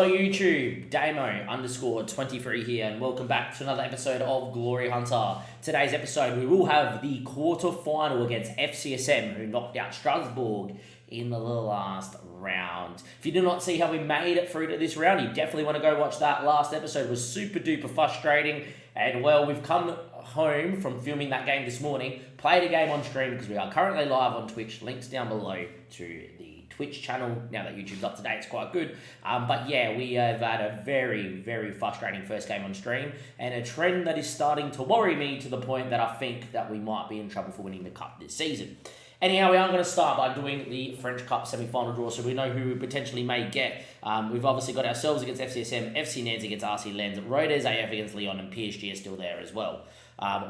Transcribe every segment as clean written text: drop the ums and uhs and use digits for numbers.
Hello YouTube, Damo_23 here, and welcome back to another episode of Glory Hunter. Today's episode we will have the quarter-final against FCSM, who knocked out Strasbourg in the last round. If you did not see how we made it through to this round, you definitely want to go watch that. Last episode was super duper frustrating, and well, we've come home from filming that game this morning, played a game on stream because we are currently live on Twitch. Links down below to the Twitch channel. Now that YouTube's up to date, it's quite good. But yeah, we have had a very, very frustrating first game on stream, and a trend that is starting to worry me to the point that I think that we might be in trouble for winning the cup this season. Anyhow, we are going to start by doing the French Cup semi-final draw, so we know who we potentially may get. We've obviously got ourselves against FCSM, FC Nantes against RC Lens, Rodez AF against Lyon, and PSG are still there as well.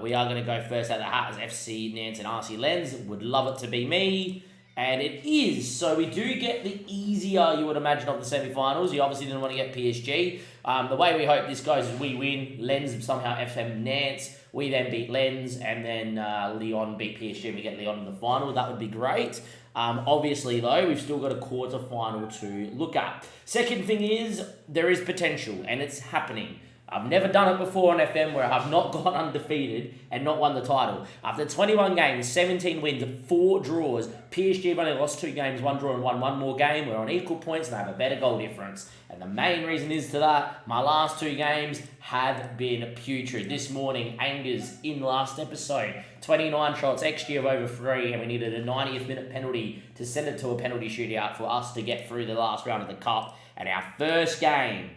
We are going to go first out of the hat as FC Nantes and RC Lens. Would love it to be me. And it is. So we do get the easier, you would imagine, of the semi-finals. You obviously didn't want to get PSG. The way we hope this goes is we win. Lens somehow FM Nantes. We then beat Lens. And then Lyon beat PSG and we get Lyon in the final. That would be great. Obviously, though, we've still got a quarter-final to look at. Second thing is, there is potential. And it's happening. I've never done it before on FM where I've not gone undefeated and not won the title. After 21 games, 17 wins, 4 draws, PSG have only lost 2 games, 1 draw and won 1 more game. We're on equal points and they have a better goal difference. And the main reason is to that, my last 2 games have been putrid. This morning, Angers in last episode, 29 shots, XG of over 3, and we needed a 90th minute penalty to send it to a penalty shootout for us to get through the last round of the Cup. And our first game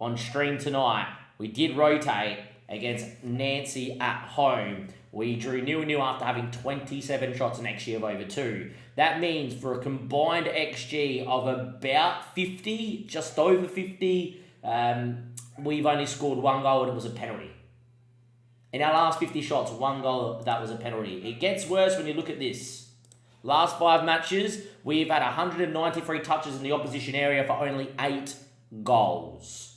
on stream tonight, we did rotate against Nancy at home. We drew 0-0 after having 27 shots and XG of over 2. That means for a combined XG of about 50, just over 50, we've only scored 1 goal and it was a penalty. In our last 50 shots, 1 goal, that was a penalty. It gets worse when you look at this. Last 5 matches, we've had 193 touches in the opposition area for only 8 goals.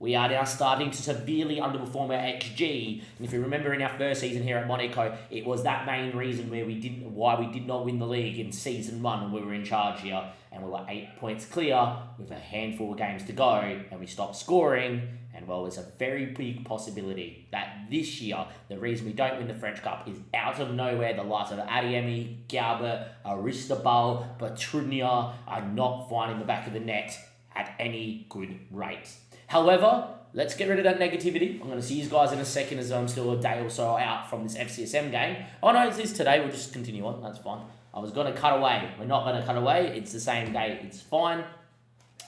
We are now starting to severely underperform our XG. And if you remember in our first season here at Monaco, it was that main reason why we did not win the league in season 1 when we were in charge here. And we were 8 points clear with a handful of games to go. And we stopped scoring. And well, there's a very big possibility that this year, the reason we don't win the French Cup is out of nowhere. The likes of Adeyemi, Galbert, Aristobal, Petrunia are not finding the back of the net at any good rate. However, let's get rid of that negativity. I'm going to see you guys in a second as I'm still a day or so out from this FCSM game. Oh no, it's today. We'll just continue on. That's fine. I was going to cut away. We're not going to cut away. It's the same day. It's fine.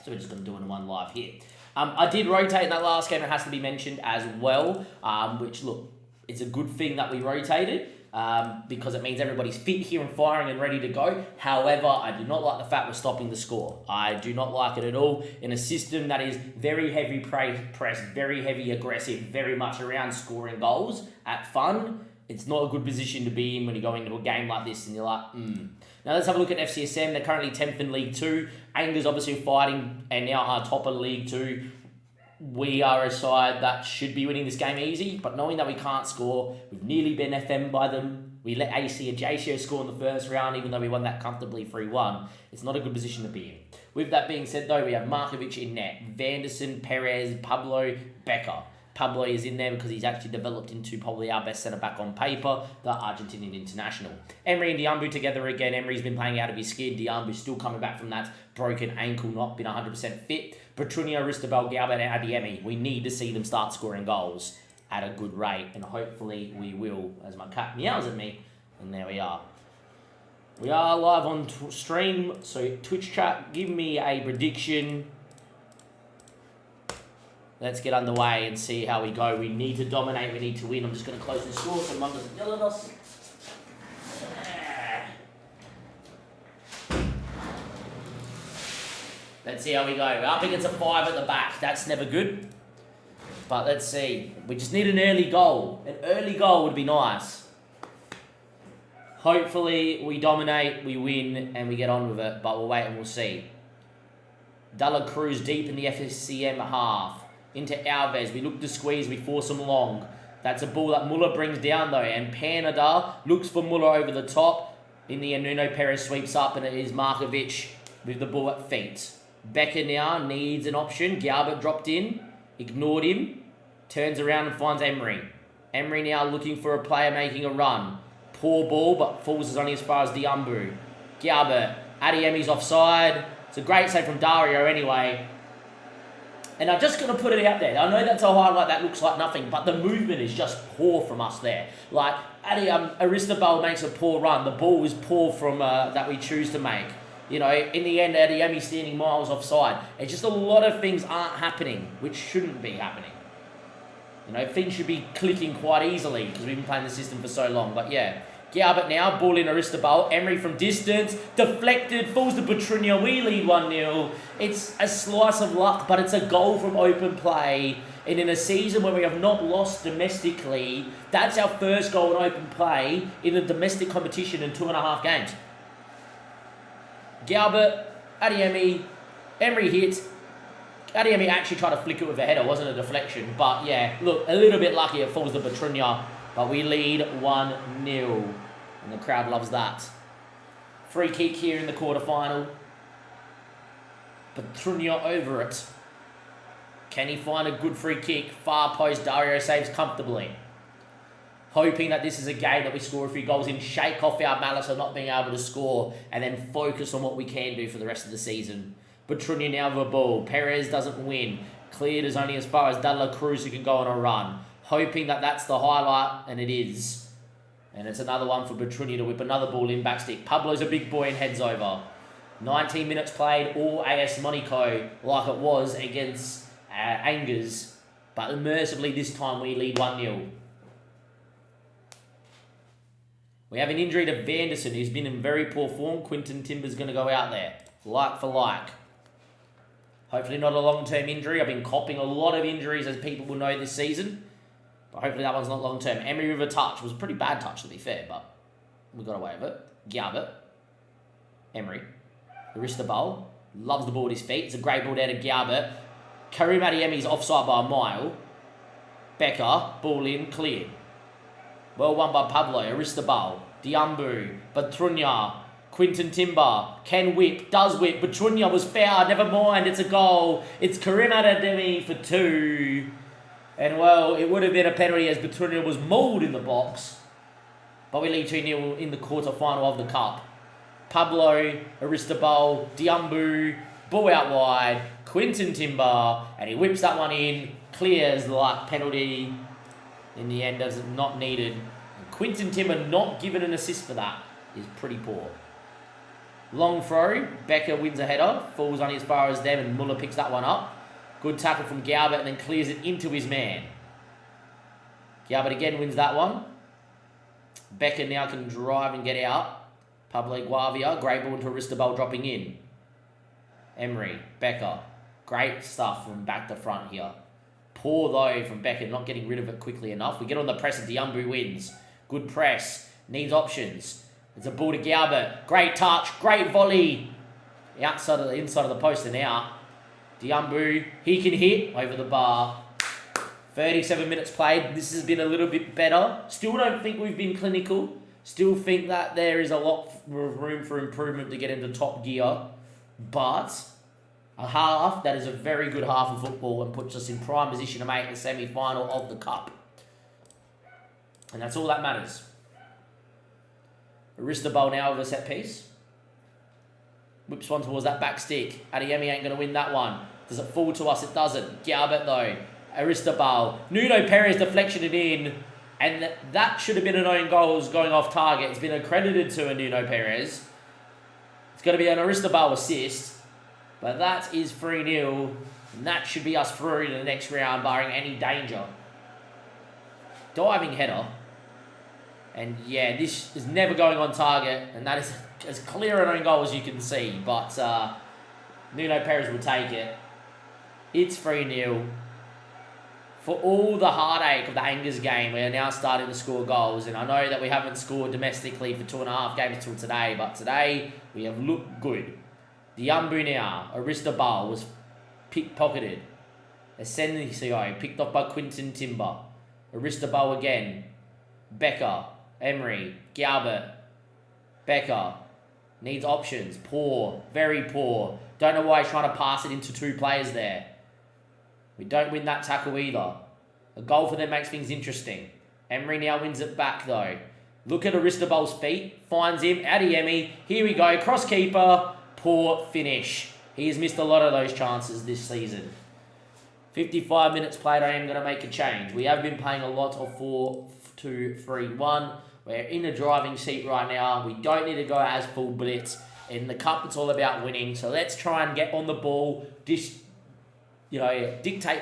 So we're just going to do it in one live here. I did rotate in that last game. It has to be mentioned as well. Which, look, it's a good thing that we rotated. Because it means everybody's fit here and firing and ready to go. However, I do not like the fact we're stopping the score. I do not like it at all in a system that is very heavy press, very heavy aggressive, very much around scoring goals at fun. It's not a good position to be in when you go into a game like this and you're like, Now let's have a look at FCSM. They're currently 10th in League 2. Angers obviously fighting and now are top of League 2. We are a side that should be winning this game easy, but knowing that we can't score, we've nearly been FM by them. We let AC and JCO score in the first round, even though we won that comfortably 3-1. It's not a good position to be in. With that being said, though, we have Markovic in net, Vanderson, Perez, Pablo, Becker. Pablo is in there because he's actually developed into probably our best centre-back on paper, the Argentinian international. Emery and Diambu together again. Emery's been playing out of his skin. Diambu's still coming back from that broken ankle, not been 100% fit. Petrunia, Aristobal, Galbert and Adeyemi. We need to see them start scoring goals at a good rate, and hopefully we will, as my cat meows at me, and there we are. We are live on stream, so Twitch chat, give me a prediction. Let's get underway and see how we go. We need to dominate. We need to win. I'm just going to close the score so Mum doesn't yell at us. Let's see how we go. We're up against a 5 at the back. That's never good. But let's see. We just need an early goal. An early goal would be nice. Hopefully we dominate, we win, and we get on with it. But we'll wait and we'll see. Dela Cruz deep in the FCM half. Into Alves, we look to squeeze, we force him long. That's a ball that Muller brings down though, and Panada looks for Muller over the top. In the end, Nuno Perez sweeps up, and it is Markovic with the ball at feet. Becker now needs an option. Galbert dropped in, ignored him, turns around and finds Emery. Emery now looking for a player making a run. Poor ball, but falls only as far as Diambu. Galbert, Adeyemi's offside. It's a great save from Dario anyway. And I'm just going to put it out there. I know that's a highlight that looks like nothing, but the movement is just poor from us there. Like, Aristobal makes a poor run. The ball was poor from that we choose to make. You know, in the end, Adeyemi standing miles offside. It's just a lot of things aren't happening, which shouldn't be happening. You know, things should be clicking quite easily because we've been playing the system for so long. But yeah, Galbert now, ball in Aristobal. Emery from distance, deflected, falls to Petrunia. We lead 1-0. It's a slice of luck, but it's a goal from open play. And in a season where we have not lost domestically, that's our first goal in open play in a domestic competition in 2.5 games. Galbert, Adeyemi, Emery hit. Adeyemi actually tried to flick it with a header, wasn't a deflection. But yeah, look, a little bit lucky it falls to Petrunia. But we lead 1-0. And the crowd loves that. Free kick here in the quarterfinal. Petrunia over it. Can he find a good free kick? Far post, Dario saves comfortably. Hoping that this is a game that we score a few goals in, shake off our malice of not being able to score, and then focus on what we can do for the rest of the season. Petrunia now with a ball. Perez doesn't win. Cleared is only as far as De La Cruz, who can go on a run. Hoping that that's the highlight, and it is. And it's another one for Petrunia to whip another ball in backstick. Pablo's a big boy and heads over. 19 minutes played, all AS Monaco, like it was against Angers. But mercifully this time we lead 1-0. We have an injury to Vanderson, who's been in very poor form. Quinton Timber's going to go out there, like for like. Hopefully not a long-term injury. I've been copping a lot of injuries, as people will know, this season. But hopefully that one's not long-term. Emery with a touch. It was a pretty bad touch, to be fair, but we got away with it. Galbert. Emery. Aristobal. Loves the ball at his feet. It's a great ball down to Galbert. Karim Adeyemi's offside by a mile. Becker. Ball in. Cleared. Well won by Pablo. Aristobal. Diambu. Petrunia. Quinton Timber. Can whip. Does whip. Petrunia was fouled. Never mind. It's a goal. It's Karim Adeyemi for 2. And well, it would have been a penalty as Petrunia was mauled in the box. But we lead 2-0 in the quarter-final of the Cup. Pablo, Aristobal, Diambu, ball out wide, Quinton Timber, and he whips that one in, clears the luck penalty. In the end, as not needed. And Quinton Timber not given an assist for that is pretty poor. Long throw, Becker wins a header, falls only as far as them, and Muller picks that one up. Good tackle from Galbert and then clears it into his man. Galbert again wins that one. Becker now can drive and get out. Pablo Guavia, great ball into Aristobal dropping in. Emery, Becker, great stuff from back to front here. Poor though from Becker, not getting rid of it quickly enough. We get on the press and Diambu wins. Good press, needs options. It's a ball to Galbert, great touch, great volley. Outside of the inside of the post and out. Diambu, he can hit over the bar. 37 minutes played. This has been a little bit better. Still don't think we've been clinical. Still think that there is a lot of room for improvement to get into top gear. But a half that is a very good half of football and puts us in prime position to make the semi-final of the Cup. And that's all that matters. Aristobal now with a set piece. Whips one towards that back stick. Adeyemi ain't going to win that one. Does it fall to us? It doesn't. Galbert though. Aristobal. Nuno Perez deflection it in. And that should have been an own goal. It was going off target. It's been accredited to a Nuno Perez. It's going to be an Aristobal assist. But that is 3-0. And that should be us through to the next round, barring any danger. Diving header. And yeah, this is never going on target. And that is as clear an own goal as you can see. But Nuno Perez will take it. It's 3-0. For all the heartache of the Angers game, we are now starting to score goals. And I know that we haven't scored domestically for 2.5 games till today. But today, we have looked good. Diambu now. Aristobal was pickpocketed. Asensio picked up by Quinton Timber. Aristobal again. Becker. Emery. Galbert. Becker. Needs options. Poor. Very poor. Don't know why he's trying to pass it into two players there. We don't win that tackle either. A goal for them makes things interesting. Emery now wins it back though. Look at Aristobol's feet. Finds him. Adeyemi. Here we go. Cross keeper. Poor finish. He has missed a lot of those chances this season. 55 minutes played. I am going to make a change. We have been playing a lot of 4-2-3-1. We're in a driving seat right now. We don't need to go as full blitz. In the cup, it's all about winning. So let's try and get on the ball. Dictate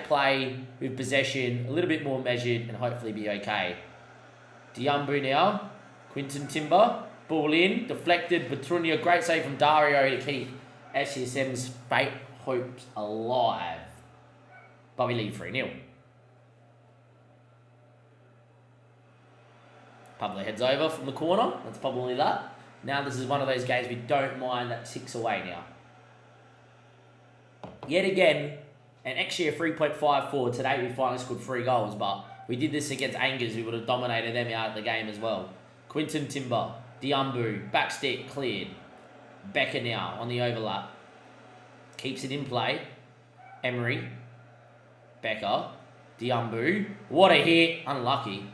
play with possession. A little bit more measured and hopefully be okay. Diambu now. Quinton Timber. Ball in. Deflected. Petrunia. Great save from Dario to keep FCSM's fate hopes alive. But we lead 3-0. Pablo heads over from the corner. That's probably that. Now this is one of those games we don't mind that 6 away now. Yet again, an XG of 3.54. Today we finally scored 3 goals, but we did this against Angers, who would have dominated them out of the game as well. Quinton Timber, Diambu, back stick, cleared. Becker now on the overlap. Keeps it in play. Emery. Becker. Diambu. What a hit. Unlucky.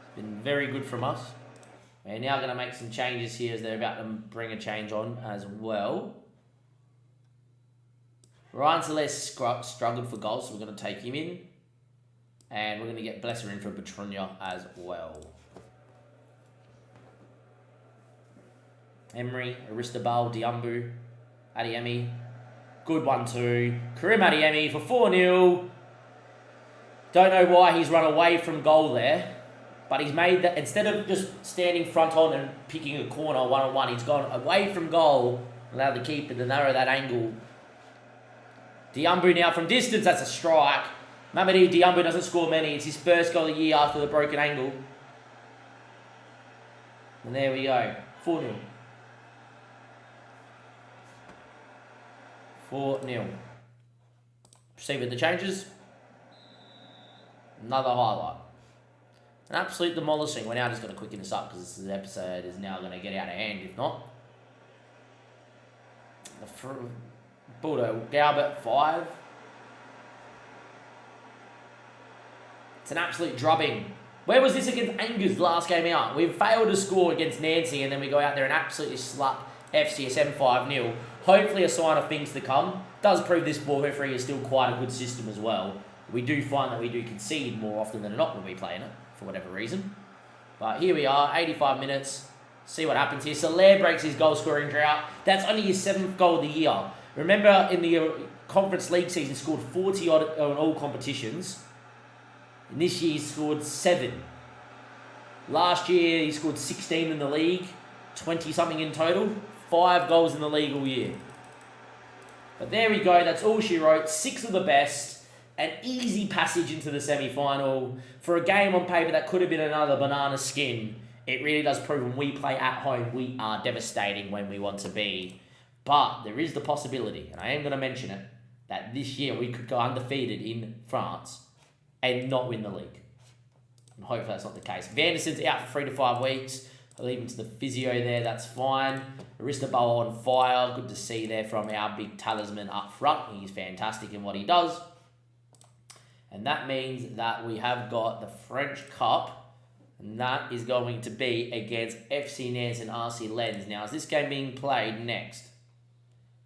It's been very good from us. We're now going to make some changes here as they're about to bring a change on as well. Ryan Celeste struggled for goals, so we're going to take him in. And we're going to get Blesser in for Petrunia as well. Emery, Aristobal, Diambu, Adeyemi. Good 1-2. Karim Adeyemi for 4-0. Don't know why he's run away from goal there. But he's made that, instead of just standing front on and picking a corner 1-on-1, he's gone away from goal. Allowed the keeper to narrow that angle. Diambu now from distance, that's a strike. Mamadi Diambu doesn't score many. It's his first goal of the year after the broken ankle. And there we go. 4-0. 4-0. Proceed with the changes. Another highlight. An absolute demolishing. We're now just going to quicken this up because this episode is now going to get out of hand if not. Bordeaux Galbert 5. It's an absolute drubbing. Where was this against Angers last game out? We've failed to score against Nancy and then we go out there and absolutely slap FCSM 5-0. Hopefully a sign of things to come. Does prove this 4-3 is still quite a good system as well. We do find that we do concede more often than not when we play in it, for whatever reason. But here we are, 85 minutes. See what happens here. Soler breaks his goal scoring drought. That's only his 7th goal of the year. Remember in the Conference League season, scored 40 odd on all competitions. And this year he scored 7. Last year he scored 16 in the league, 20 something in total. 5 goals in the league all year. But there we go, that's all she wrote. 6 of the best. An easy passage into the semi-final. For a game on paper that could have been another banana skin, it really does prove when we play at home, we are devastating when we want to be. But there is the possibility, and I am going to mention it, that this year we could go undefeated in France and not win the league. And hopefully that's not the case. Vanderson's out for 3 to 5 weeks. I'll leave him to the physio there, that's fine. Aristobal on fire. Good to see there from our big talisman up front. He's fantastic in what he does. And that means that we have got the French Cup, and that is going to be against FC Nantes and RC Lens. Now, is this game being played next?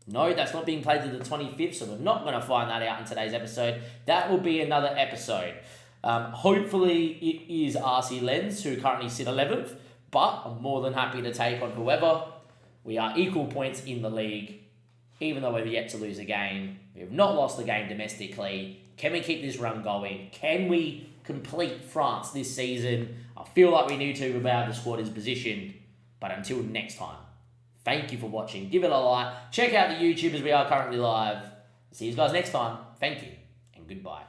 No, that's not being played to the 25th, so we're not going to find that out in today's episode. That will be another episode. Hopefully, it is RC Lens, who currently sit 11th, but I'm more than happy to take on whoever. We are equal points in the league, even though we've yet to lose a game. We have not lost a game domestically. Can we keep this run going? Can we complete France this season? I feel like we need to with how the squad is positioned. But until next time, thank you for watching. Give it a like. Check out the YouTube as we are currently live. See you guys next time. Thank you and goodbye.